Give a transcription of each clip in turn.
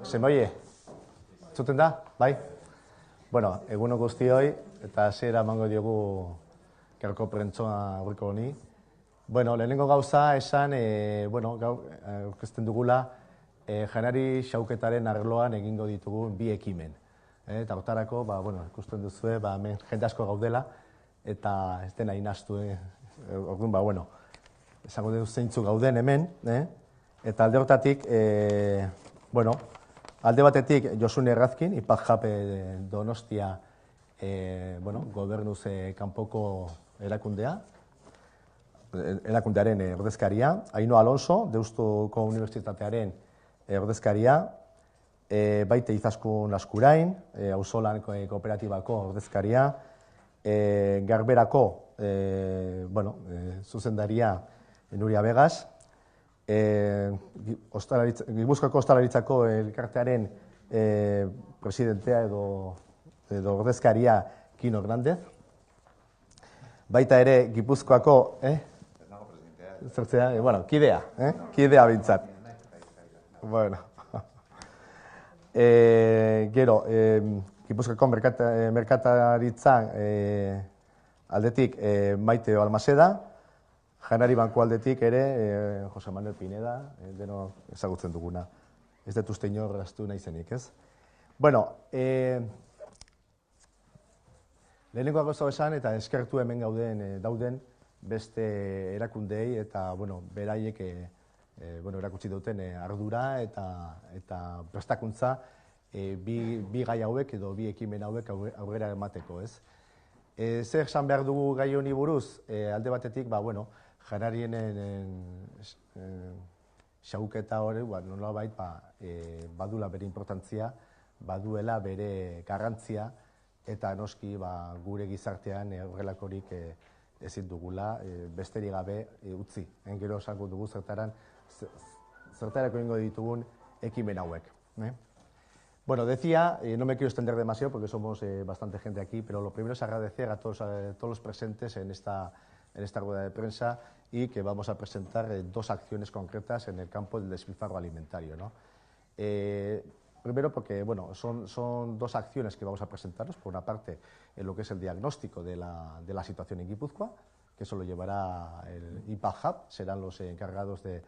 Se me oye? Zuten da? Bai? Bueno, eguno guztioi, eta hasiera emango diogu gaurko prentsoa aurreko honi. Bueno, lehenengo gauza esan, gaur aurkezten dugula janari xauketaren arloan egingo ditugu bi ekimen. Eta hortarako, ikusten duzue, hemen jende asko gaudela, eta ez dena inaztu, orduan, esango dugu zeintzu gauden hemen, eta alde hortatik, alde batetik Josune Errazkin, IPAJAP Donostia gobernuz kanpoko erakundearen ordezkaria, Ainhoa Alonso, Deustuko Unibertsitatearen ordezkaria, baite Izaskun Laskurain, Auzolan Kooperatibako ordezkaria, Garberako zuzendaria Nuria Begas, Gipuzkoako Ostalaritzako elkartearen presidentea edo ordezkaria Kino Hernández, baita ere Gipuzkoako kidea bintzat. Gero, Gipuzkoako merkataritzan aldetik Maite Balmaseda, janari banku aldetik ere Jose Manuel Pineda, deno ezagutzen duguna. Ez dut uste inor astu nahi zenik, ez? Lehenengo gauza esan eta eskertu hemen dauden beste erakundeei eta beraiek erakutsi duten ardura eta prestakuntza bi gai hauek edo bi ekimen hauek aurrera emateko, ez? Zer esan behar dugu gai honi buruz? Alde batetik, janarien xauketa hori, nolabait badula bere importantzia, baduela bere garrantzia, eta noski gure gizartean horrelakorik ezin dugula besterik gabe utzi. Gero esango dugu zertarako egingo ditugun ekimen hauek. Decía, no me quiero extender demasiado porque somos bastante gente aquí, pero lo primero es agradecer a todos los presentes en esta rueda de prensa y que vamos a presentar dos acciones concretas en el campo del despilfarro alimentario, ¿no? Primero porque son dos acciones que vamos a presentaros. Por una parte, en lo que es el diagnóstico de la situación en Guipúzcoa, que eso lo llevará el IPAJAP, serán los encargados de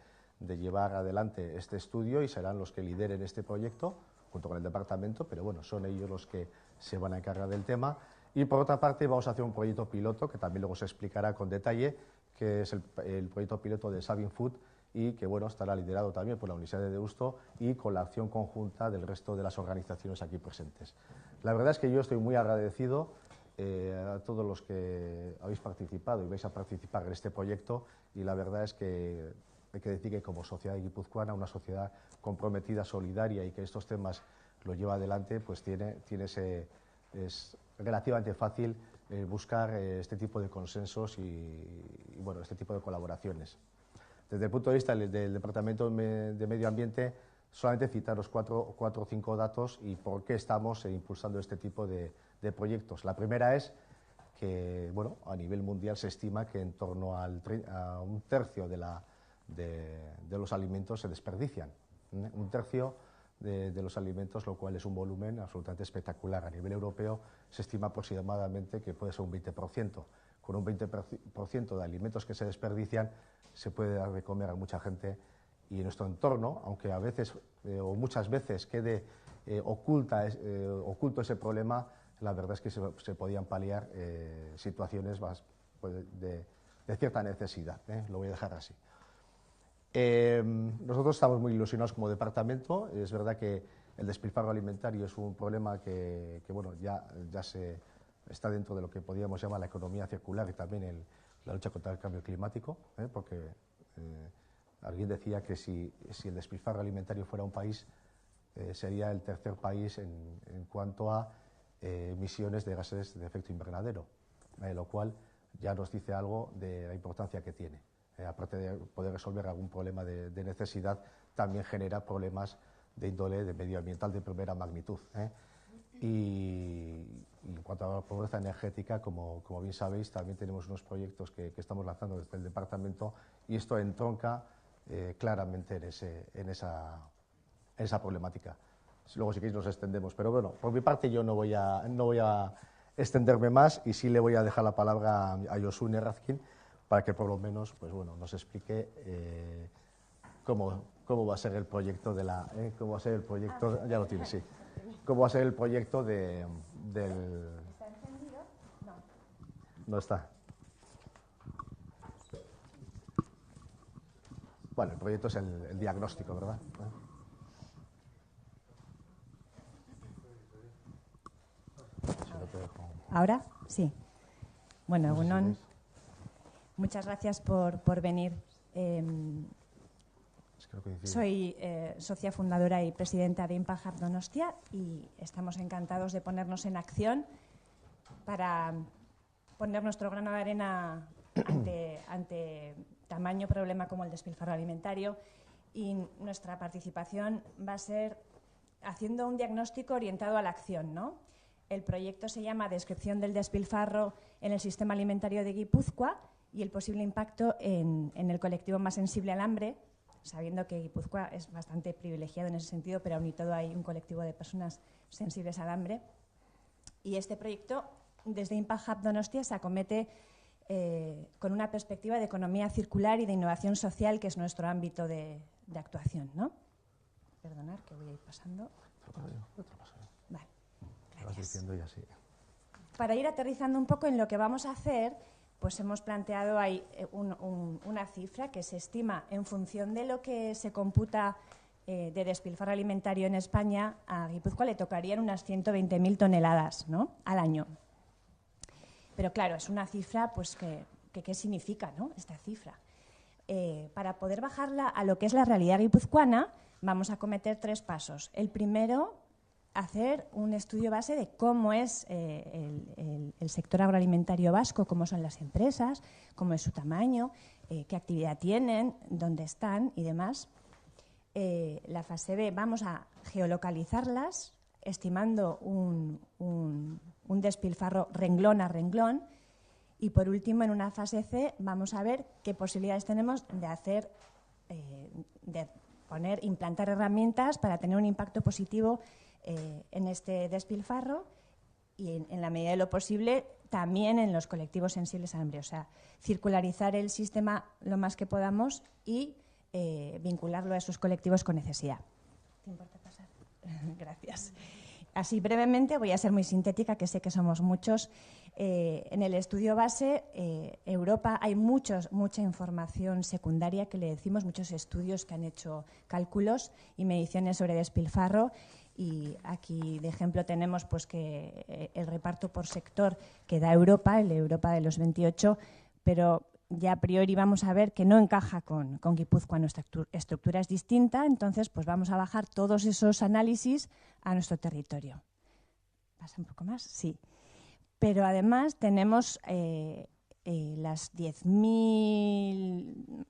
llevar adelante este estudio y serán los que lideren este proyecto junto con el departamento, pero son ellos los que se van a encargar del tema. Y por otra parte vamos a hacer un proyecto piloto que también luego se explicará con detalle, que es el proyecto piloto de Saving Food y que estará liderado también por la Universidad de Deusto y con la acción conjunta del resto de las organizaciones aquí presentes. La verdad es que yo estoy muy agradecido a todos los que habéis participado y vais a participar en este proyecto, y la verdad es que hay que decir que como sociedad guipuzcoana, una sociedad comprometida, solidaria y que estos temas lo lleva adelante, pues es relativamente fácil buscar este tipo de consensos y este tipo de colaboraciones. Desde el punto de vista del Departamento de Medio Ambiente, solamente citaros cuatro o cinco datos y por qué estamos impulsando este tipo de proyectos. La primera es que a nivel mundial se estima que en torno a un tercio de los alimentos se desperdician. Un tercio de los alimentos, lo cual es un volumen absolutamente espectacular. A nivel europeo se estima aproximadamente que puede ser un 20%. Con un 20% de alimentos que se desperdician se puede dar de comer a mucha gente, y en nuestro entorno, aunque a veces o muchas veces quede oculto ese problema, la verdad es que se podían paliar situaciones de cierta necesidad. Lo voy a dejar así. Nosotros estamos muy ilusionados como departamento. Es verdad que el despilfarro alimentario es un problema que ya está dentro de lo que podríamos llamar la economía circular y también la lucha contra el cambio climático, porque alguien decía que si el despilfarro alimentario fuera un país, sería el tercer país en cuanto a emisiones de gases de efecto invernadero, lo cual ya nos dice algo de la importancia que tiene. Aparte de poder resolver algún problema de necesidad, también genera problemas de índole medioambiental de primera magnitud. Y en cuanto a la pobreza energética, como bien sabéis, también tenemos unos proyectos que estamos lanzando desde el departamento, y esto entronca claramente en esa esa problemática. Luego, si queréis, nos extendemos. Pero bueno, por mi parte yo no voy a extenderme más y sí le voy a dejar la palabra a Josune Razkin para que por lo menos pues, bueno, nos explique cómo va a ser el proyecto cómo va a ser el proyecto, ya lo tiene, sí. Cómo va a ser el proyecto del... ¿Está encendido? No. No está. Bueno, el proyecto es el diagnóstico, ¿verdad? ¿Ahora? Sí. Bueno, Gunón, muchas gracias por venir. Soy socia fundadora y presidenta de Impact Hub Donostia y estamos encantados de ponernos en acción para poner nuestro grano de arena ante tamaño problema como el despilfarro alimentario, y nuestra participación va a ser haciendo un diagnóstico orientado a la acción, ¿no? El proyecto se llama Descripción del despilfarro en el sistema alimentario de Guipúzcoa y el posible impacto en el colectivo más sensible al hambre, sabiendo que Guipúzcoa es bastante privilegiado en ese sentido, pero aún y todo hay un colectivo de personas sensibles al hambre. Y este proyecto, desde Impact Hub Donostia, se acomete con una perspectiva de economía circular y de innovación social, que es nuestro ámbito de actuación, ¿no? Perdonad, que voy a ir pasando. Vale, gracias. Para ir aterrizando un poco en lo que vamos a hacer, pues hemos planteado ahí una cifra que se estima en función de lo que se computa de despilfarro alimentario en España. A Guipúzcoa le tocarían unas 120.000 toneladas, ¿no?, al año. Pero claro, es una cifra, pues, ¿qué significa, ¿no?, esta cifra? Para poder bajarla a lo que es la realidad guipuzcoana, vamos a cometer 3 pasos. El primero, hacer un estudio base de cómo es el sector agroalimentario vasco, cómo son las empresas, cómo es su tamaño, qué actividad tienen, dónde están y demás. La fase B, vamos a geolocalizarlas, estimando un despilfarro renglón a renglón. Y por último, en una fase C, vamos a ver qué posibilidades tenemos de implantar herramientas para tener un impacto positivo en este despilfarro y, en la medida de lo posible, también en los colectivos sensibles al hambre. O sea, circularizar el sistema lo más que podamos y vincularlo a esos colectivos con necesidad. ¿Te importa pasar? Gracias. Así brevemente, voy a ser muy sintética, que sé que somos muchos. En el estudio base, Europa, hay mucha información secundaria que le decimos, muchos estudios que han hecho cálculos y mediciones sobre despilfarro. Y aquí, de ejemplo, tenemos pues que el reparto por sector que da Europa, el de Europa de los 28, pero ya a priori vamos a ver que no encaja con Guipúzcoa, nuestra estructura es distinta, entonces pues vamos a bajar todos esos análisis a nuestro territorio. ¿Pasa un poco más? Sí. Pero además tenemos las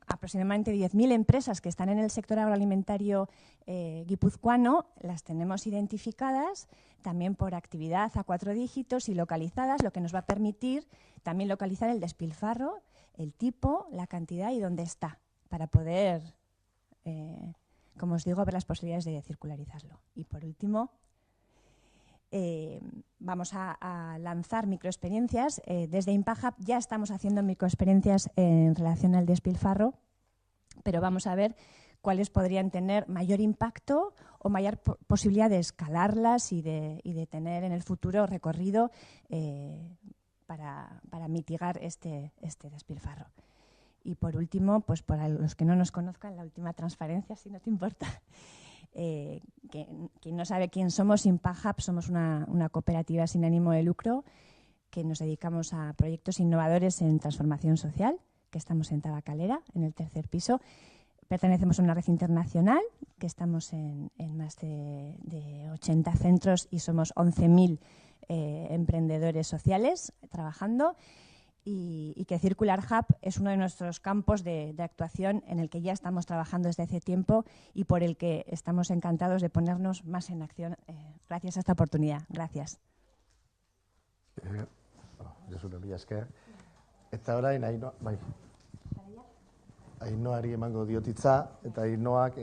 aproximadamente 10.000 empresas que están en el sector agroalimentario guipuzcoano, las tenemos identificadas también por actividad a 4 dígitos y localizadas, lo que nos va a permitir también localizar el despilfarro, el tipo, la cantidad y dónde está, para poder, como os digo, ver las posibilidades de circularizarlo. Y por último, vamos a lanzar microexperiencias. Desde Impact Hub ya estamos haciendo microexperiencias en relación al despilfarro, pero vamos a ver cuáles podrían tener mayor impacto o mayor posibilidad de escalarlas y de tener en el futuro recorrido para mitigar este despilfarro. Y por último, pues para los que no nos conozcan, la última transparencia, si no te importa. Quien no sabe quién somos, Impact Hub, somos una cooperativa sin ánimo de lucro que nos dedicamos a proyectos innovadores en transformación social, que estamos en Tabacalera, en el 3er piso. Pertenecemos a una red internacional, que estamos en más de 80 centros y somos 11.000 emprendedores sociales trabajando. Y que Circular Hub es uno de nuestros campos de actuación en el que ya estamos trabajando desde hace tiempo y por el que estamos encantados de ponernos más en acción. Gracias a esta oportunidad. Gracias. Eta orain Ainhoari emango diot hitza, eta Ainhoak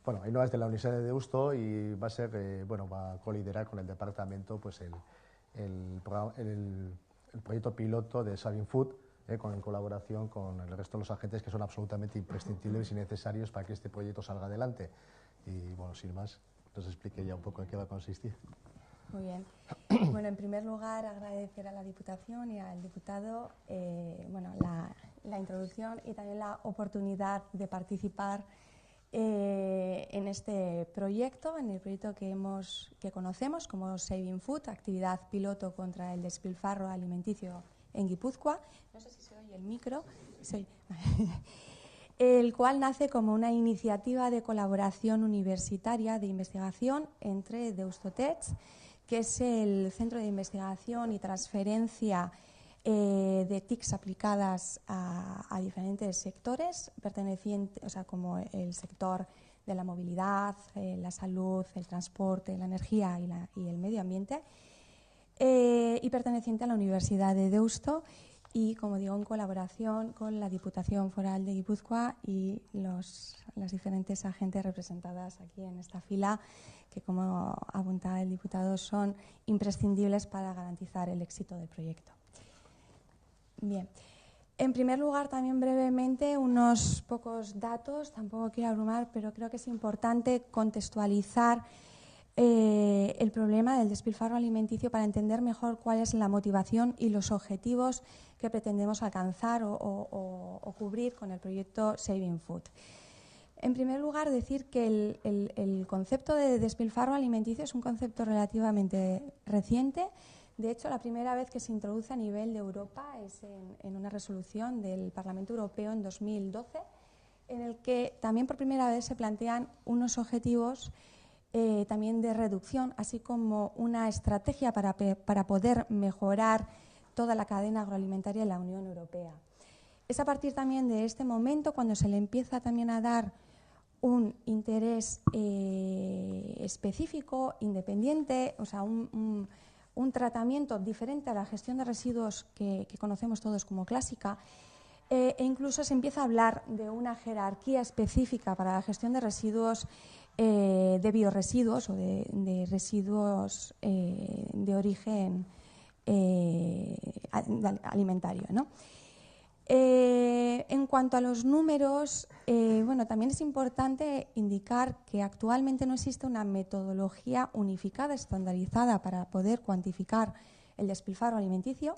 Bueno, Ainhoa es de la Universidad de Deusto y va a ser, bueno, va a coliderar con el departamento pues el proyecto piloto de Saving Food, en colaboración con el resto de los agentes que son absolutamente imprescindibles y necesarios para que este proyecto salga adelante. Y bueno, sin más, nos explique ya un poco en qué va a consistir. Muy bien. Bueno, en primer lugar, agradecer a la Diputación y al diputado bueno, la introducción y también la oportunidad de participar en este proyecto, en el proyecto que conocemos como Saving Food, actividad piloto contra el despilfarro alimenticio en Guipúzcoa. No sé si se oye el micro. El cual nace como una iniciativa de colaboración universitaria de investigación entre Deusto-Tech, que es el Centro de Investigación y Transferencia de TICs aplicadas a diferentes sectores, pertenecientes, o sea, como el sector de la movilidad, la salud, el transporte, la energía y el medio ambiente, y perteneciente a la Universidad de Deusto, y, como digo, en colaboración con la Diputación Foral de Guipúzcoa y las diferentes agentes representadas aquí en esta fila, que, como apuntaba el diputado, son imprescindibles para garantizar el éxito del proyecto. Bien. En primer lugar, también brevemente, unos pocos datos, tampoco quiero abrumar, pero creo que es importante contextualizar el problema del despilfarro alimenticio para entender mejor cuál es la motivación y los objetivos que pretendemos alcanzar o cubrir con el proyecto Saving Food. En primer lugar, decir que el concepto de despilfarro alimenticio es un concepto relativamente reciente. De hecho, la primera vez que se introduce a nivel de Europa es en una resolución del Parlamento Europeo en 2012, en el que también por primera vez se plantean unos objetivos también de reducción, así como una estrategia para poder mejorar toda la cadena agroalimentaria en la Unión Europea. Es a partir también de este momento cuando se le empieza también a dar un interés específico, independiente, o sea, un tratamiento diferente a la gestión de residuos que conocemos todos como clásica, e incluso se empieza a hablar de una jerarquía específica para la gestión de residuos, de biorresiduos o de residuos de origen alimentario, ¿no? En cuanto a los números, bueno, también es importante indicar que actualmente no existe una metodología unificada, estandarizada para poder cuantificar el despilfarro alimenticio,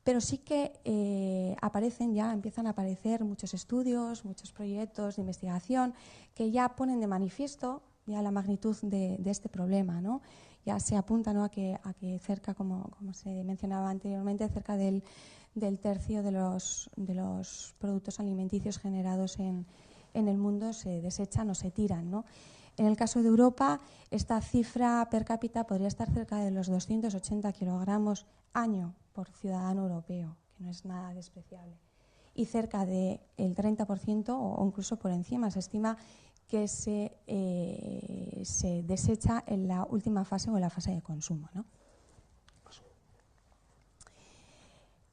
pero sí que empiezan a aparecer muchos estudios, muchos proyectos de investigación que ya ponen de manifiesto ya la magnitud de este problema, ¿no? Ya se apunta, ¿no?, a que cerca, como se mencionaba anteriormente, cerca del tercio de los productos alimenticios generados en el mundo se desechan o se tiran, ¿no? En el caso de Europa, esta cifra per cápita podría estar cerca de los 280 kilogramos año por ciudadano europeo, que no es nada despreciable. Y cerca del 30% o incluso por encima se estima que se desecha en la última fase o en la fase de consumo, ¿no?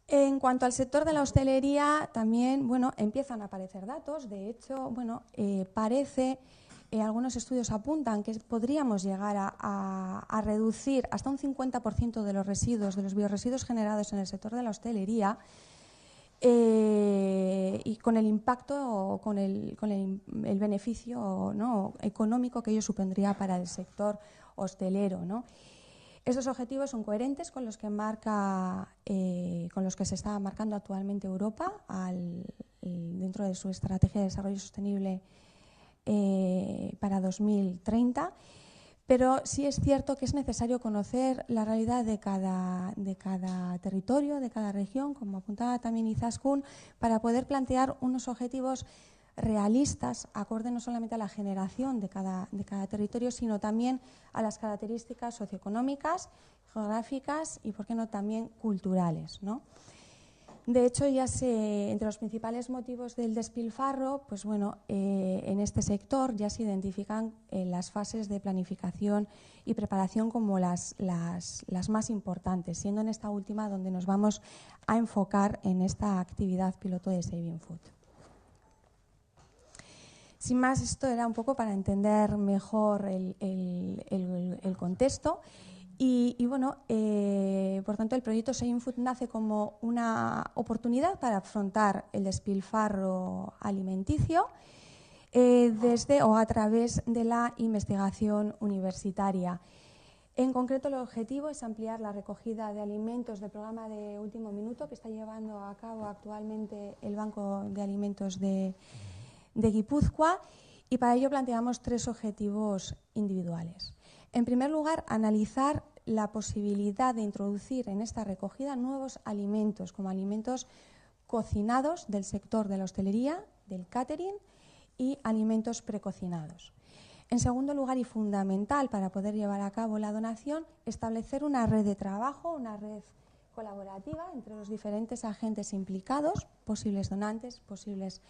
En cuanto al sector de la hostelería, también, bueno, empiezan a aparecer datos. De hecho, bueno, algunos estudios apuntan que podríamos llegar a reducir hasta un 50% de los residuos, de los biorresiduos generados en el sector de la hostelería, y con el impacto o con el beneficio, ¿no?, económico que ello supondría para el sector hostelero, ¿no? Estos objetivos son coherentes con los que se está marcando actualmente Europa dentro de su estrategia de desarrollo sostenible para 2030, pero sí es cierto que es necesario conocer la realidad de cada territorio, de cada región, como apuntaba también Izaskun, para poder plantear unos objetivos realistas, acorde no solamente a la generación de cada territorio, sino también a las características socioeconómicas, geográficas y, por qué no, también culturales, ¿no? De hecho, entre los principales motivos del despilfarro, pues bueno, en este sector ya se identifican las fases de planificación y preparación como las más importantes, siendo en esta última donde nos vamos a enfocar en esta actividad piloto de Saving Food. Sin más, esto era un poco para entender mejor el contexto. Y bueno, por tanto, el proyecto Saying Food nace como una oportunidad para afrontar el despilfarro alimenticio desde o a través de la investigación universitaria. En concreto, el objetivo es ampliar la recogida de alimentos del programa de último minuto que está llevando a cabo actualmente el Banco de Alimentos de Guipúzcoa, y para ello planteamos 3 objetivos individuales. En primer lugar, analizar la posibilidad de introducir en esta recogida nuevos alimentos, como alimentos cocinados del sector de la hostelería, del catering y alimentos precocinados. En segundo lugar, y fundamental para poder llevar a cabo la donación, establecer una red de trabajo, una red colaborativa entre los diferentes agentes implicados, posibles donantes, posibles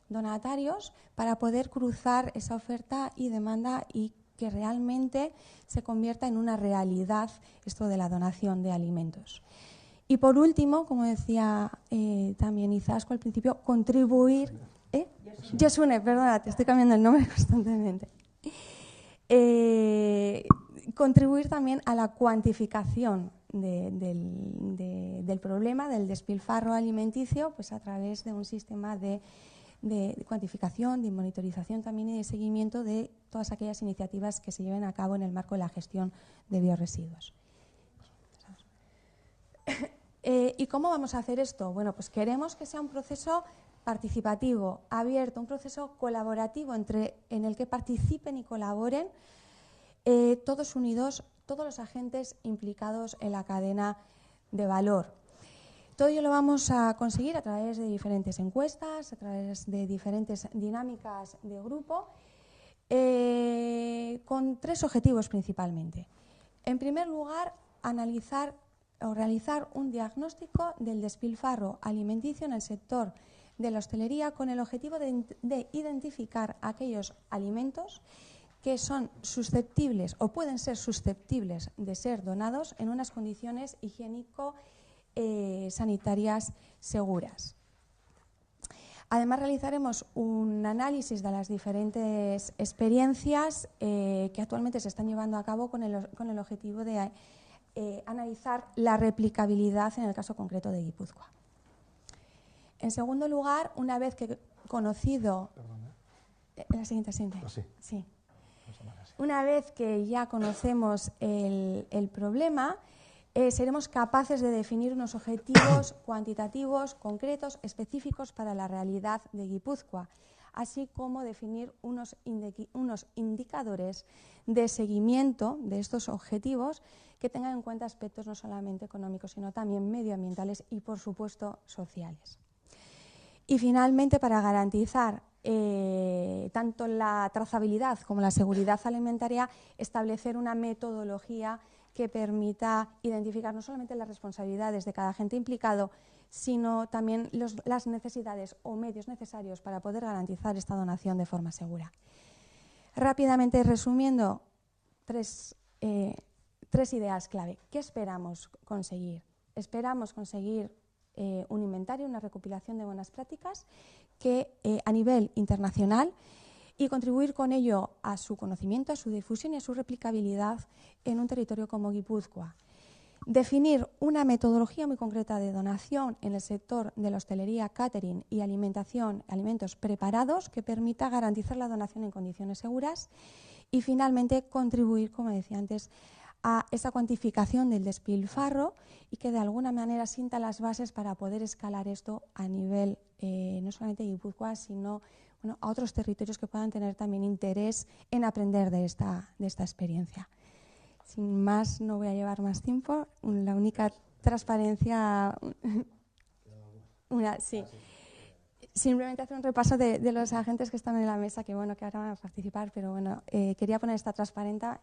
donatarios, para poder cruzar esa oferta y demanda y que realmente se convierta en una realidad esto de la donación de alimentos. Y por último, como decía también Izasco al principio, contribuir... Yesune, perdona, te estoy cambiando el nombre constantemente. Contribuir también a la cuantificación del problema del despilfarro alimenticio, pues a través de un sistema de cuantificación, de monitorización también y de seguimiento de todas aquellas iniciativas que se lleven a cabo en el marco de la gestión de biorresiduos. ¿Y cómo vamos a hacer esto? Bueno, pues queremos que sea un proceso participativo, abierto, un proceso colaborativo en el que participen y colaboren todos unidos, todos los agentes implicados en la cadena de valor. Todo ello lo vamos a conseguir a través de diferentes encuestas, a través de diferentes dinámicas de grupo, con 3 objetivos principalmente. En primer lugar, analizar o realizar un diagnóstico del despilfarro alimenticio en el sector de la hostelería con el objetivo de identificar aquellos alimentos que son susceptibles o pueden ser susceptibles de ser donados en unas condiciones higiénico-sanitarias seguras. Además, realizaremos un análisis de las diferentes experiencias que actualmente se están llevando a cabo con el objetivo de analizar la replicabilidad en el caso concreto de Guipúzcoa. En segundo lugar, una vez que conocido... La siguiente. Sí. Una vez que ya conocemos el problema, seremos capaces de definir unos objetivos cuantitativos, concretos, específicos para la realidad de Guipúzcoa, así como definir unos indicadores de seguimiento de estos objetivos que tengan en cuenta aspectos no solamente económicos, sino también medioambientales y, por supuesto, sociales. Y, finalmente, para garantizar tanto la trazabilidad como la seguridad alimentaria, establecer una metodología que permita identificar no solamente las responsabilidades de cada agente implicado, sino también las necesidades o medios necesarios para poder garantizar esta donación de forma segura. Rápidamente resumiendo, tres ideas clave. ¿Qué esperamos conseguir? Esperamos conseguir un inventario, una recopilación de buenas prácticas que a nivel internacional y contribuir con ello a su conocimiento, a su difusión y a su replicabilidad en un territorio como Guipúzcoa. Definir una metodología muy concreta de donación en el sector de la hostelería, catering y alimentación, alimentos preparados, que permita garantizar la donación en condiciones seguras. Y, finalmente, contribuir, como decía antes, a esa cuantificación del despilfarro y que de alguna manera sienta las bases para poder escalar esto a nivel no solamente de Guipúzcoa, sino a otros territorios que puedan tener también interés en aprender de esta experiencia. Sin más, no voy a llevar más tiempo. La única transparencia... Simplemente hacer un repaso de los agentes que están en la mesa, que bueno, que ahora van a participar, pero bueno, quería poner esta transparencia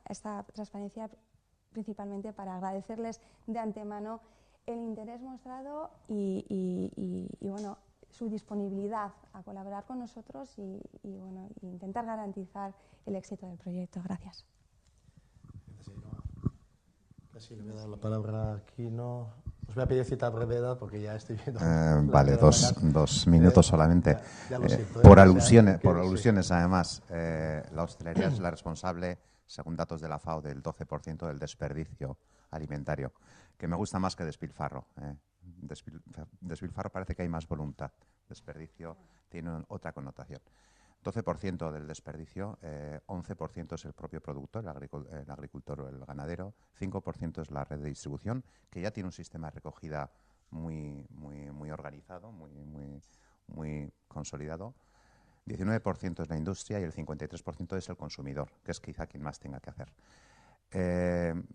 principalmente para agradecerles de antemano el interés mostrado y bueno, su disponibilidad a colaborar con nosotros y bueno, intentar garantizar el éxito del proyecto. Gracias. Casi le voy a dar la palabra a Quino Os voy a pedir cita brevedad porque ya estoy viendo. Vale, dos minutos solamente. Ya lo siento, por o sea, alusiones, además, la hostelería es la responsable, según datos de la FAO, del 12% del desperdicio alimentario, que me gusta más que despilfarro. Despilfarro parece que hay más voluntad. Desperdicio tiene otra connotación. 12% del desperdicio, 11% es el propio productor, el agricultor o el ganadero, 5% es la red de distribución, que ya tiene un sistema de recogida muy organizado, muy consolidado. 19% es la industria y el 53% es el consumidor, que es quizá quien más tenga que hacer.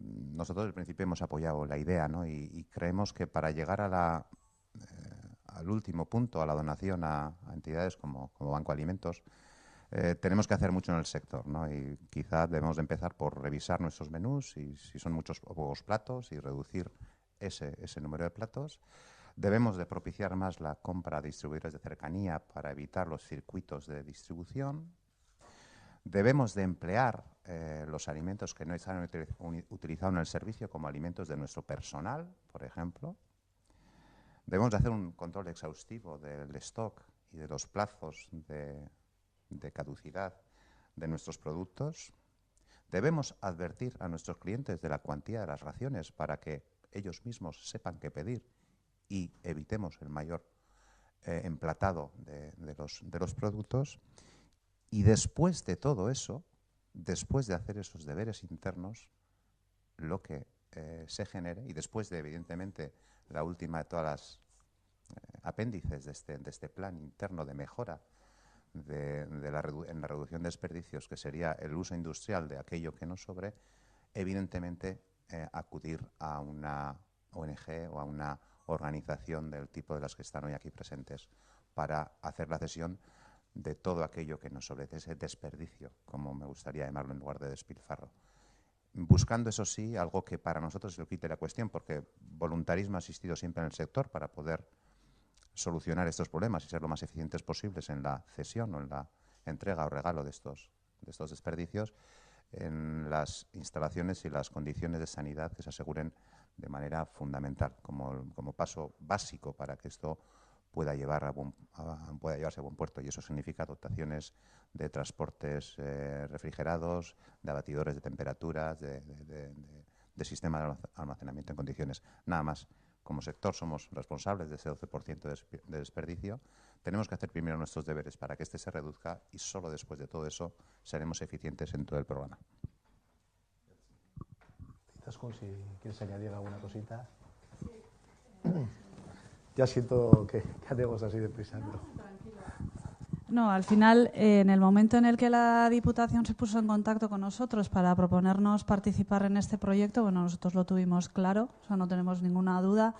Nosotros desde el principio hemos apoyado la idea, ¿no? y creemos que para llegar a al último punto, a la donación a entidades como Banco Alimentos, tenemos que hacer mucho en el sector, ¿no? Y quizá debemos de empezar por revisar nuestros menús y si son muchos o pocos platos y reducir ese número de platos. Debemos de propiciar más la compra de distribuidores de cercanía para evitar los circuitos de distribución. Debemos de emplear los alimentos que no están utilizados en el servicio como alimentos de nuestro personal, por ejemplo. Debemos de hacer un control exhaustivo del stock y de los plazos de caducidad de nuestros productos. Debemos advertir a nuestros clientes de la cuantía de las raciones para que ellos mismos sepan qué pedir y evitemos el mayor emplatado de los productos. Y después de todo eso, después de hacer esos deberes internos, lo que se genere, y después de, evidentemente, la última de todas las apéndices de este plan interno de mejora en la reducción de desperdicios, que sería el uso industrial de aquello que nos sobre, evidentemente acudir a una ONG o a una organización del tipo de las que están hoy aquí presentes para hacer la cesión de todo aquello que nos sobre, ese desperdicio, como me gustaría llamarlo en lugar de despilfarro. Buscando, eso sí, algo que para nosotros es el quid de la cuestión, porque voluntarismo ha existido siempre en el sector para poder solucionar estos problemas y ser lo más eficientes posibles en la cesión o en la entrega o regalo de estos desperdicios, en las instalaciones y las condiciones de sanidad que se aseguren de manera fundamental, como paso básico para que esto pueda llevarse a buen puerto. Y eso significa dotaciones de transportes refrigerados, de abatidores de temperaturas, de sistemas de almacenamiento en condiciones. Nada más. Como sector somos responsables de ese 12% de desperdicio. Tenemos que hacer primero nuestros deberes para que este se reduzca y solo después de todo eso seremos eficientes en todo el programa. Izaskun, si quieres añadir alguna cosita. Ya siento que hacemos así de prisa. No, al final, en el momento en el que la Diputación se puso en contacto con nosotros para proponernos participar en este proyecto, bueno, nosotros lo tuvimos claro, o sea, no tenemos ninguna duda.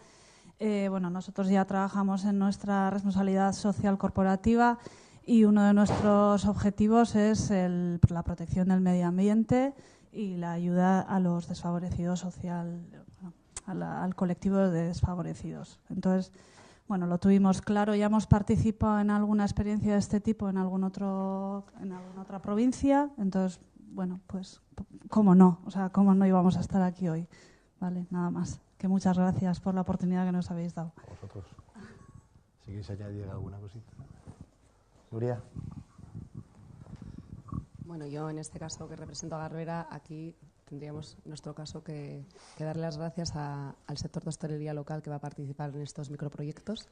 Bueno, nosotros ya trabajamos en nuestra responsabilidad social corporativa y uno de nuestros objetivos es la protección del medio ambiente y la ayuda a los desfavorecidos social, al colectivo de desfavorecidos. Entonces, bueno, lo tuvimos claro, ya hemos participado en alguna experiencia de este tipo en alguna otra provincia, entonces, bueno, pues, ¿cómo no? O sea, ¿cómo no íbamos a estar aquí hoy? Vale, nada más. Que muchas gracias por la oportunidad que nos habéis dado. A vosotros. Si queréis añadir alguna cosita. Nuria. Bueno, yo en este caso que represento a Garbera, aquí tendríamos en nuestro caso que darle las gracias al sector de hostelería local que va a participar en estos microproyectos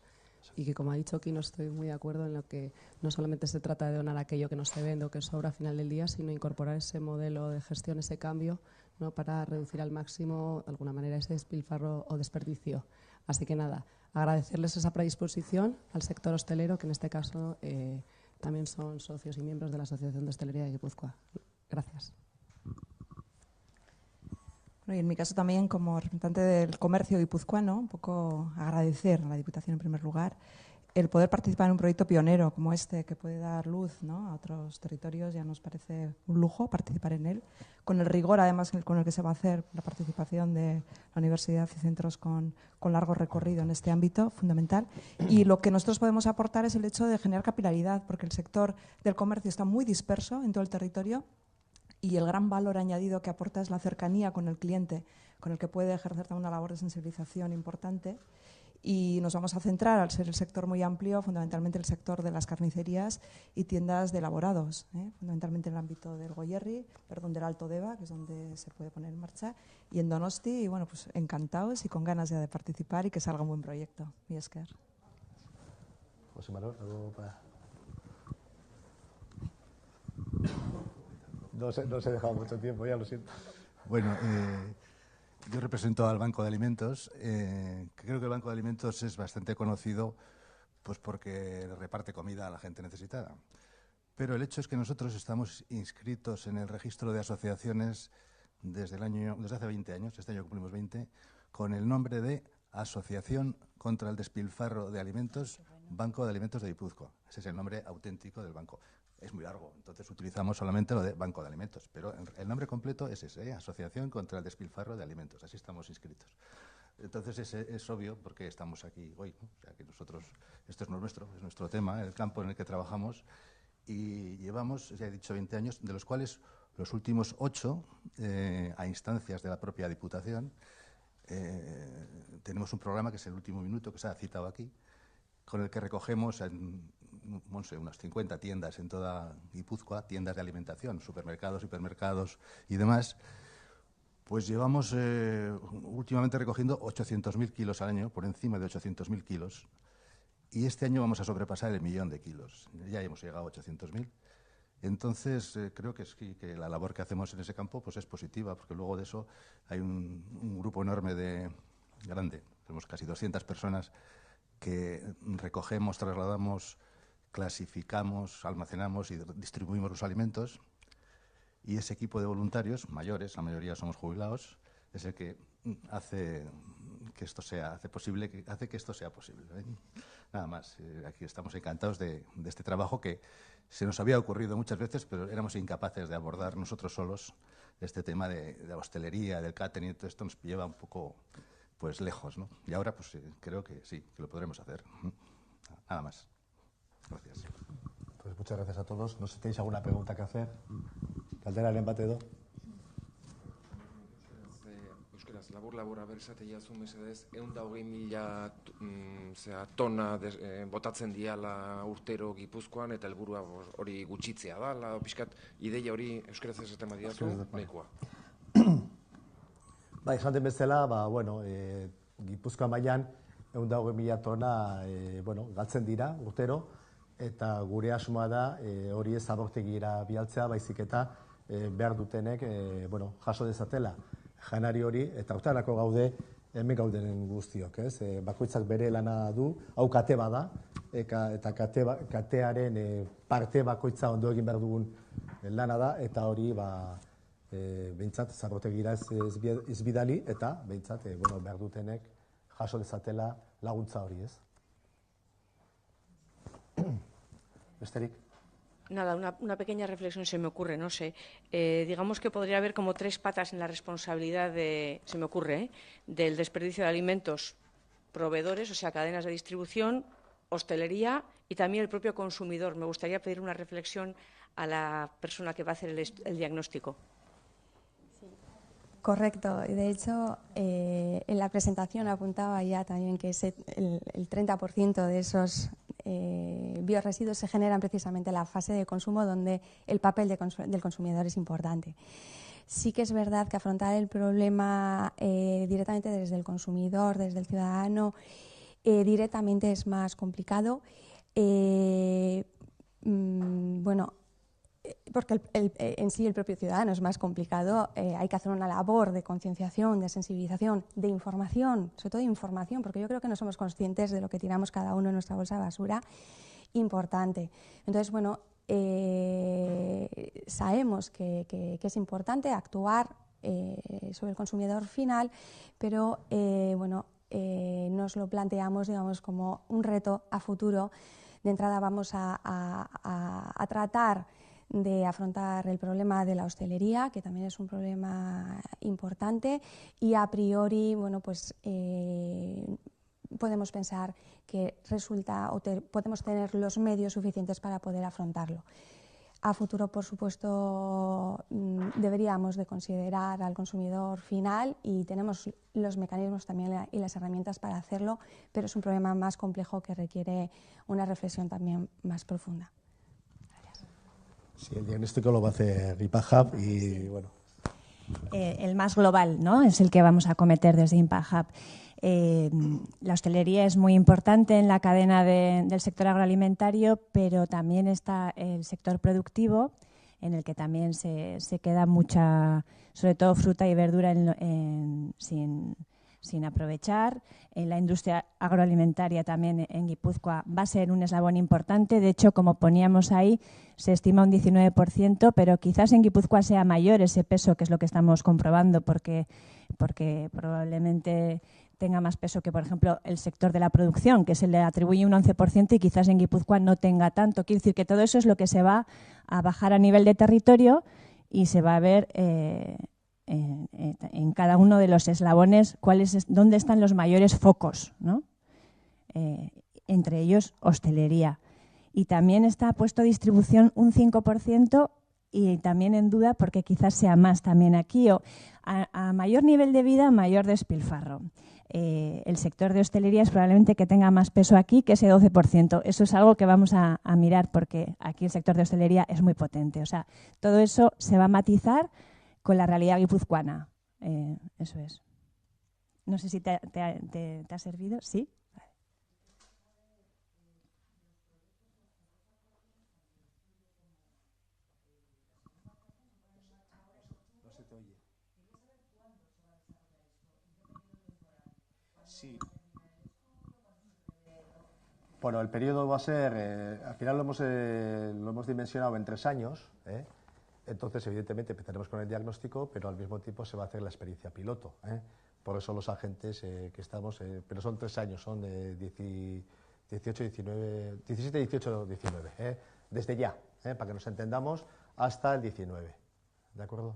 y que, como ha dicho aquí, no estoy muy de acuerdo en lo que no solamente se trata de donar aquello que no se vende o que sobra a final del día, sino incorporar ese modelo de gestión, ese cambio, ¿no?, para reducir al máximo, de alguna manera, ese despilfarro o desperdicio. Así que nada, agradecerles esa predisposición al sector hostelero, que en este caso también son socios y miembros de la Asociación de Hostelería de Guipúzcoa. Gracias. Bueno, y en mi caso también, como representante del comercio guipuzcoano, un poco agradecer a la Diputación en primer lugar el poder participar en un proyecto pionero como este, que puede dar luz, ¿no?, a otros territorios. Ya nos parece un lujo participar en él, con el rigor además con el que se va a hacer la participación de la universidad y centros con largo recorrido en este ámbito fundamental. Y lo que nosotros podemos aportar es el hecho de generar capilaridad, porque el sector del comercio está muy disperso en todo el territorio y el gran valor añadido que aporta es la cercanía con el cliente, con el que puede ejercer una labor de sensibilización importante. Y nos vamos a centrar, al ser el sector muy amplio, fundamentalmente el sector de las carnicerías y tiendas de elaborados, fundamentalmente en el ámbito del Goierri, del Alto Deba, que es donde se puede poner en marcha, y en Donosti, y bueno, pues encantados y con ganas ya de participar y que salga un buen proyecto. Mi esker. José Manuel, algo para... No se he dejado mucho tiempo, ya lo siento. Bueno, yo represento al Banco de Alimentos. Creo que el Banco de Alimentos es bastante conocido pues porque reparte comida a la gente necesitada. Pero el hecho es que nosotros estamos inscritos en el registro de asociaciones desde hace 20 años, este año cumplimos 20, con el nombre de Asociación contra el Despilfarro de Alimentos, Banco de Alimentos de Guipúzcoa. Ese es el nombre auténtico del banco. Es muy largo, entonces utilizamos solamente lo de Banco de Alimentos, pero el nombre completo es ese, Asociación contra el Despilfarro de Alimentos, así estamos inscritos. Entonces es obvio porque estamos aquí hoy, ¿no? O sea, que nosotros, esto es nuestro tema, el campo en el que trabajamos, y llevamos, ya he dicho, 20 años, de los cuales los últimos 8, a instancias de la propia Diputación, tenemos un programa que es el último minuto, que se ha citado aquí, con el que recogemos no sé, unas 50 tiendas en toda Guipúzcoa, tiendas de alimentación, supermercados, hipermercados y demás. Pues llevamos últimamente recogiendo 800.000 kilos al año, por encima de 800.000 kilos, y este año vamos a sobrepasar el 1.000.000 de kilos. Ya hemos llegado a 800.000. Entonces, creo que sí, que la labor que hacemos en ese campo pues es positiva, porque luego de eso hay un grupo enorme grande, tenemos casi 200 personas que recogemos, trasladamos, clasificamos, almacenamos y distribuimos los alimentos, y ese equipo de voluntarios mayores, la mayoría somos jubilados, es el que hace que esto sea posible. Nada más, aquí estamos encantados de este trabajo que se nos había ocurrido muchas veces, pero éramos incapaces de abordar nosotros solos este tema de la hostelería, del catering, y todo esto nos lleva un poco pues lejos, ¿no? Y ahora pues creo que sí, que lo podremos hacer. Nada más. Gracias. Pues muchas gracias a todos. No sé si tenéis alguna pregunta que hacer. Galderaren bat edo. Euskaraz, labur, abersate jazu mesedez, 120.000 tona botatzen diala urtero Gipuzkoan, eta helburua hori gutxitzea da, la pixkat ideia hori euskaraz esaten badiazu, nahikoa. Ba, esaten bezala, Gipuzkoa mailan 120.000 tona galtzen dira urtero, eta gure asmoa da hori ez abortegira bialtzea, baizik eta behar dutenek jaso dezatela janari hori, eta hortarako gaude hemen gaudenen guztiok, ez? Bakoitzak bere lana du, hau kate bada, eta katearen parte bakoitza ondo egin behar dugun lana da, eta hori behintzat zabortegira ez bidali, eta behintzat behar dutenek jaso dezatela laguntza hori, ez? Besterik? Nada, una pequeña reflexión se me ocurre, no sé. Digamos que podría haber como 3 patas en la responsabilidad se me ocurre, del desperdicio de alimentos: proveedores, o sea, cadenas de distribución, hostelería y también el propio consumidor. Me gustaría pedir una reflexión a la persona que va a hacer el diagnóstico. Correcto. De hecho, en la presentación apuntaba ya también que el 30% de esos biorresiduos se generan precisamente en la fase de consumo, donde el papel del consumidor es importante. Sí que es verdad que afrontar el problema directamente desde el consumidor, desde el ciudadano, directamente es más complicado. Porque en sí el propio ciudadano es más complicado, hay que hacer una labor de concienciación, de sensibilización, de información, sobre todo de información, porque yo creo que no somos conscientes de lo que tiramos cada uno en nuestra bolsa de basura, importante. Entonces, sabemos que es importante actuar sobre el consumidor final, pero nos lo planteamos, digamos, como un reto a futuro. De entrada vamos a tratar de afrontar el problema de la hostelería, que también es un problema importante, y a priori, podemos pensar que podemos tener los medios suficientes para poder afrontarlo. A futuro, por supuesto, deberíamos de considerar al consumidor final y tenemos los mecanismos también y las herramientas para hacerlo, pero es un problema más complejo que requiere una reflexión también más profunda. Gracias. Sí, el diagnóstico lo va a hacer Impact Hub y bueno. El más global, ¿no? Es el que vamos a acometer desde Impact Hub. La hostelería es muy importante en la cadena del sector agroalimentario, pero también está el sector productivo, en el que también se queda mucha, sobre todo fruta y verdura sin aprovechar. En la industria agroalimentaria también en Guipúzcoa va a ser un eslabón importante. De hecho, como poníamos ahí, se estima un 19%, pero quizás en Guipúzcoa sea mayor ese peso, que es lo que estamos comprobando, porque probablemente tenga más peso que, por ejemplo, el sector de la producción, que se le atribuye un 11% y quizás en Guipúzcoa no tenga tanto. Quiere decir que todo eso es lo que se va a bajar a nivel de territorio y se va a ver en cada uno de los eslabones dónde están los mayores focos, ¿no? Entre ellos hostelería. Y también está puesto a distribución un 5% y también en duda porque quizás sea más también aquí. A mayor nivel de vida, mayor despilfarro. El sector de hostelería es probablemente que tenga más peso aquí que ese 12%. Eso es algo que vamos a mirar porque aquí el sector de hostelería es muy potente. O sea, todo eso se va a matizar con la realidad guipuzcoana. Eso es. No sé si te ha servido. ¿Sí? Sí. Bueno, el periodo va a ser, al final lo hemos dimensionado en 3 años, ¿eh? Entonces, evidentemente, empezaremos con el diagnóstico, pero al mismo tiempo se va a hacer la experiencia piloto, ¿eh? Por eso los agentes que estamos, pero son 3 años, son de 18, 19, 17, 18, 19, ¿eh? Desde ya, para que nos entendamos, hasta el 19, ¿de acuerdo?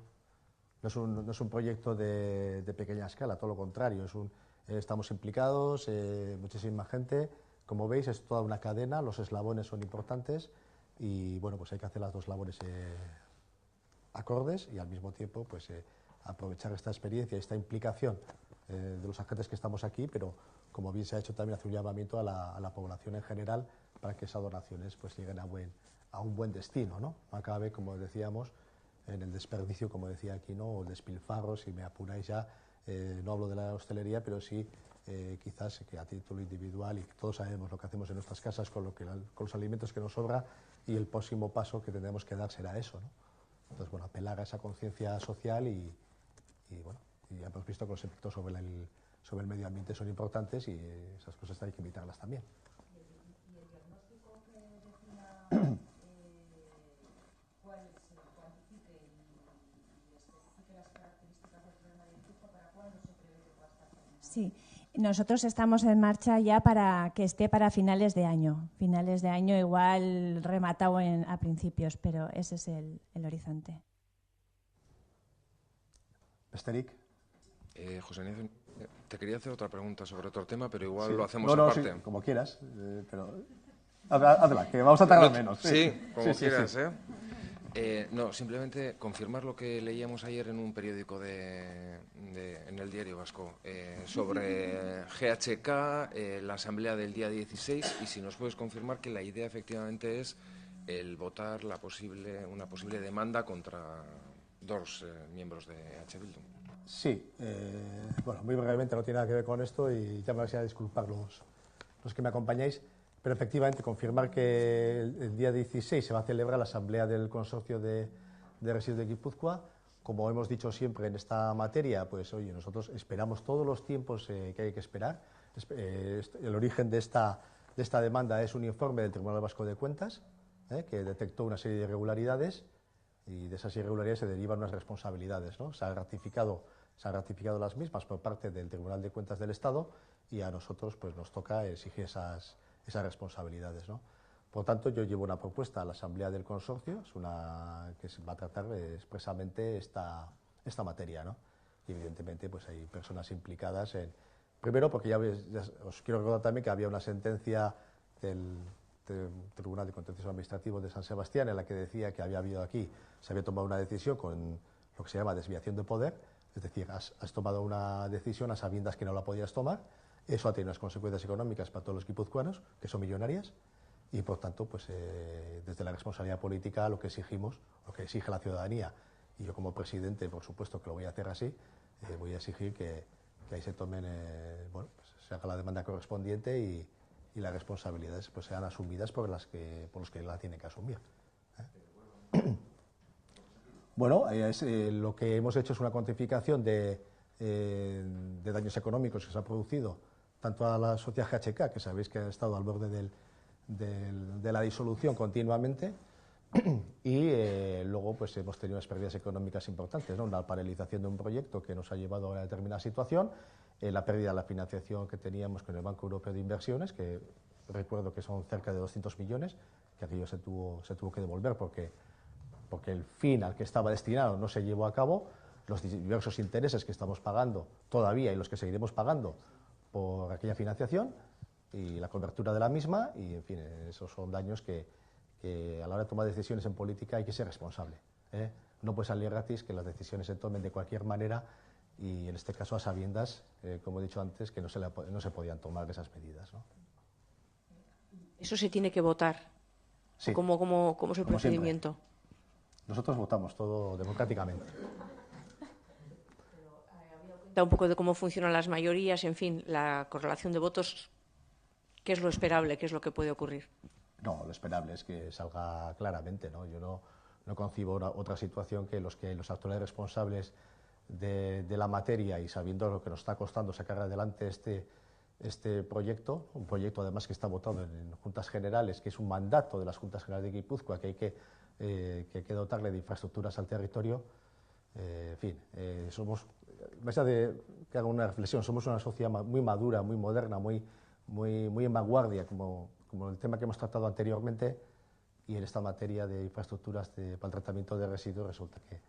No es un proyecto de pequeña escala, todo lo contrario, estamos implicados, muchísima gente. Como veis, es toda una cadena, los eslabones son importantes y bueno, pues hay que hacer las dos labores acordes y al mismo tiempo pues aprovechar esta experiencia, esta implicación de los agentes que estamos aquí, pero como bien se ha hecho también hace un llamamiento a la población en general para que esas donaciones pues lleguen a un buen destino, ¿no? Acabe, como decíamos, en el desperdicio, como decía aquí, ¿no? O el despilfarro, si me apuráis ya, no hablo de la hostelería, pero sí quizás que a título individual, y todos sabemos lo que hacemos en nuestras casas con los alimentos que nos sobra, y el próximo paso que tendremos que dar será eso, ¿no? Entonces, bueno, apelar a esa conciencia social y bueno, y ya hemos visto que los efectos sobre el medio ambiente son importantes y esas cosas hay que evitarlas también. ¿Y el diagnóstico que defina cuál se cuantifique y especifique las características del problema de Guipúzcoa, para cuándo se prevé que pueda estar terminado? Sí. Nosotros estamos en marcha ya para que esté para finales de año. Finales de año igual rematado a principios, pero ese es el horizonte. Besterik. José Ignacio, te quería hacer otra pregunta sobre otro tema, pero igual lo hacemos aparte. Sí, como quieras, pero hazla, que vamos a tardar menos. Sí, como quieras, ¿eh? No, simplemente confirmar lo que leíamos ayer en un periódico en el Diario Vasco sobre GHK, la asamblea del día 16, y si nos puedes confirmar que la idea efectivamente es el votar una posible demanda contra dos miembros de H. Bildu. Sí, bueno, muy brevemente, no tiene nada que ver con esto y ya me vais a disculpar los que me acompañáis. Pero efectivamente, confirmar que el día 16 se va a celebrar la asamblea del consorcio de residuos de Guipúzcoa. Como hemos dicho siempre en esta materia, pues oye, nosotros esperamos todos los tiempos que hay que esperar. El origen de esta demanda es un informe del Tribunal Vasco de Cuentas que detectó una serie de irregularidades y de esas irregularidades se derivan unas responsabilidades, ¿no? Se han ratificado las mismas por parte del Tribunal de Cuentas del Estado y a nosotros pues nos toca exigir esas responsabilidades, ¿no? Por tanto, yo llevo una propuesta a la Asamblea del Consorcio, que se va a tratar expresamente esta materia, ¿no? Y evidentemente pues hay personas implicadas primero porque ya os quiero recordar también que había una sentencia del Tribunal de Contencioso Administrativo de San Sebastián, en la que decía que se había tomado una decisión con lo que se llama desviación de poder, es decir, has tomado una decisión a sabiendas que no la podías tomar. Eso ha tenido unas consecuencias económicas para todos los guipuzcoanos, que son millonarias, y por tanto, pues desde la responsabilidad política lo que exigimos, lo que exige la ciudadanía, y yo como presidente, por supuesto que lo voy a hacer así, voy a exigir que ahí se tomen, pues se haga la demanda correspondiente y las responsabilidades pues sean asumidas por los que la tienen que asumir. Bueno, lo que hemos hecho es una cuantificación de daños económicos que se ha producido tanto a la sociedad GHK, que sabéis que ha estado al borde de la disolución continuamente, y luego pues hemos tenido unas pérdidas económicas importantes, ¿no? Una paralización de un proyecto que nos ha llevado a una determinada situación, la pérdida de la financiación que teníamos con el Banco Europeo de Inversiones, que recuerdo que son cerca de 200 millones, que aquello se tuvo que devolver porque el fin al que estaba destinado no se llevó a cabo, los diversos intereses que estamos pagando todavía y los que seguiremos pagando por aquella financiación y la cobertura de la misma, y en fin, esos son daños que a la hora de tomar decisiones en política hay que ser responsable, ¿eh? No puede salir gratis que las decisiones se tomen de cualquier manera y en este caso a sabiendas, como he dicho antes, que no se podían tomar esas medidas, ¿no? ¿Eso se tiene que votar? Sí. ¿Cómo es el procedimiento? Siempre. Nosotros votamos todo democráticamente. Da un poco de cómo funcionan las mayorías, en fin, la correlación de votos, ¿qué es lo esperable? ¿Qué es lo que puede ocurrir? No, lo esperable es que salga claramente, ¿no? Yo no concibo otra situación que los actuales responsables de la materia y sabiendo lo que nos está costando sacar adelante este proyecto, un proyecto además que está votado en Juntas Generales, que es un mandato de las Juntas Generales de Guipúzcoa, que hay que dotarle de infraestructuras al territorio. En fin, vais a que haga una reflexión, somos una sociedad muy madura, muy moderna, muy en vanguardia, como el tema que hemos tratado anteriormente, y en esta materia de infraestructuras para el tratamiento de residuos resulta que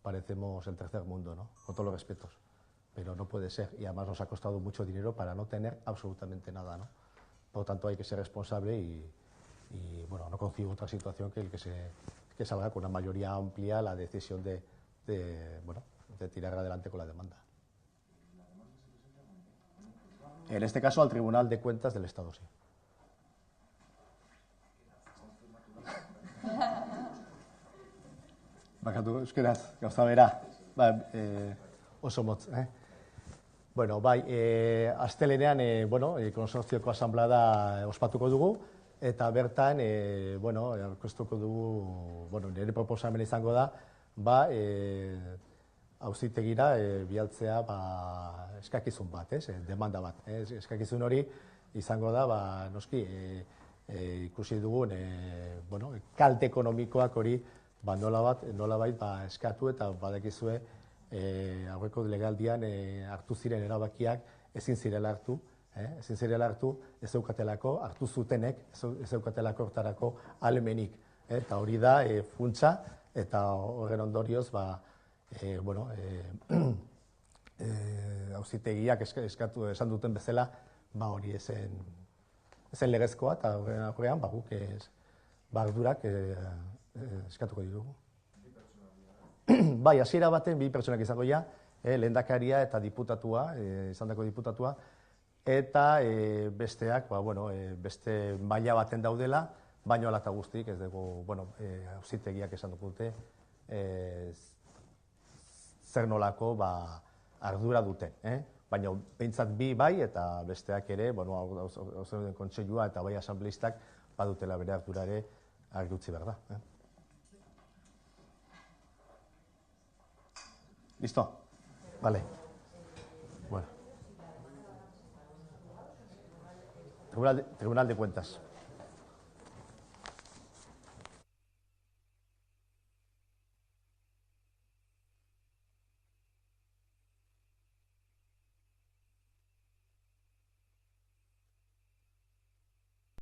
parecemos el tercer mundo, ¿no? Con todos los respetos, pero no puede ser, y además nos ha costado mucho dinero para no tener absolutamente nada, ¿no? Por lo tanto hay que ser responsable y bueno, no concibo otra situación que que salga con una mayoría amplia la decisión de tirar adelante con la demanda. En este caso al Tribunal de Cuentas del Estado, sí. Bakatu euskeraz, gauza bera, oso motz, Bueno, bai, astelenean, konsortzioko asanblada ospatuko dugu, eta bertan, aurkeztuko dugu, nire proposamena izango da, auzitegira bidaltzea eskakizun bat, demanda bat. Eskakizun hori izango da, noski, ikusi dugun, kalte ekonomikoak hori, nolabait eskatu eta badakizue aurreko legealdian hartu ziren erabakiak ezin zirela hartu, ez zeukatelako, hartu zutenek, ez zeukatelako hortarako almenik. Eta hori da funtsa, eta horren ondorioz, auzitegiak eskatu esan duten bezala, hori ezen legezkoa, eta horrean, guk ardurak eskatuko ditugu. Bai, hasiera baten bi pertsonak izango ja, lehendakaria eta diputatua, izandako diputatua, eta besteak, beste maila baten daudela, baino ala eta guztik, ez dugu, auzitegiak esan dute, zer nolako ardura duten. Baina behintzat bi bai, eta besteak ere, Hauzadun Kontseilua eta bai asambleistak badutela bere ardurare argi utzi behar da. ¿Listo? Vale. Bueno. Tribunal de Cuentas.